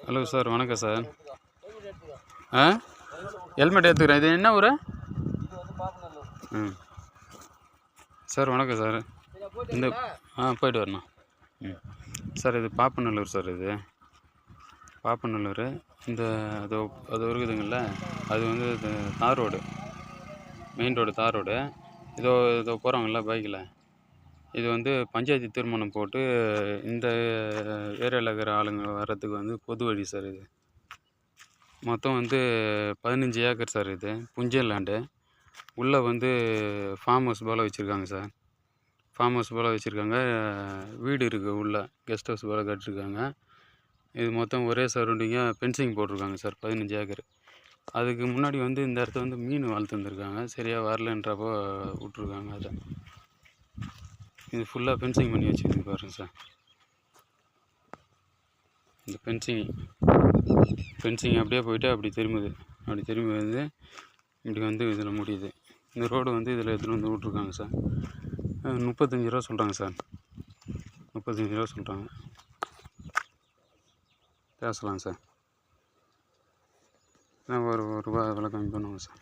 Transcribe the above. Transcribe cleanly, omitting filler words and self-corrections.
Hello sir, வணக்கம் sir. Helmet எடுத்துக்கிறேன். இது என்ன ஊர்? சார் வணக்கம் சார். இந்த போய்ட்டு வரணும். சார் இது பாப்பநல்லூர் சார். இது பாப்பநல்லூர். இந்த அது இருக்குதுங்கள, அது வந்து தார் ரோடு, மெயின் ரோடு, தார் ரோடு. இதோ போகிறாங்கல்ல பைக்கில். இது வந்து பஞ்சாயத்து தீர்மானம் போட்டு இந்த ஏரியாவில் இருக்கிற ஆளுங்க வர்றதுக்கு வந்து பொது வழி சார். இது மொத்தம் வந்து 15 ஏக்கர் சார். இது புஞ்சல் லேண்டு. உள்ளே வந்து ஃபார்ம் ஹவுஸ் போல் வச்சுருக்காங்க சார். ஃபார்ம் ஹவுஸ் போல் வச்சுருக்காங்க. வீடு இருக்குது உள்ளே, கெஸ்ட் ஹவுஸ் போல் கட்டிருக்காங்க. இது மொத்தம் ஒரே சரௌண்டிங்காக ஃபென்சிங் போட்டிருக்காங்க சார். 15 ஏக்கர். அதுக்கு முன்னாடி வந்து இந்த இடத்த வந்து மீன் வளர்த்துருந்துருக்காங்க. சரியாக வரலன்றப்போ விட்ருக்காங்க. அதை இது ஃபுல்லாக ஃபென்சிங் பண்ணி வச்சுருக்கு பாருங்க சார். இந்த ஃபென்சிங் அப்படியே போயிட்டு அப்படி திரும்பி வந்து இப்படி வந்து இதில் முடியுது. இந்த ரோடு வந்து இதில் எடுத்துகிட்டு வந்து விட்ருக்காங்க சார். 35 ரூபா சொல்கிறாங்க சார். 35 ரூபா சொல்கிறாங்க. பேசலாம் சார். ஒரு ரூபா விலை கம்மி பண்ணுவோம் சார்.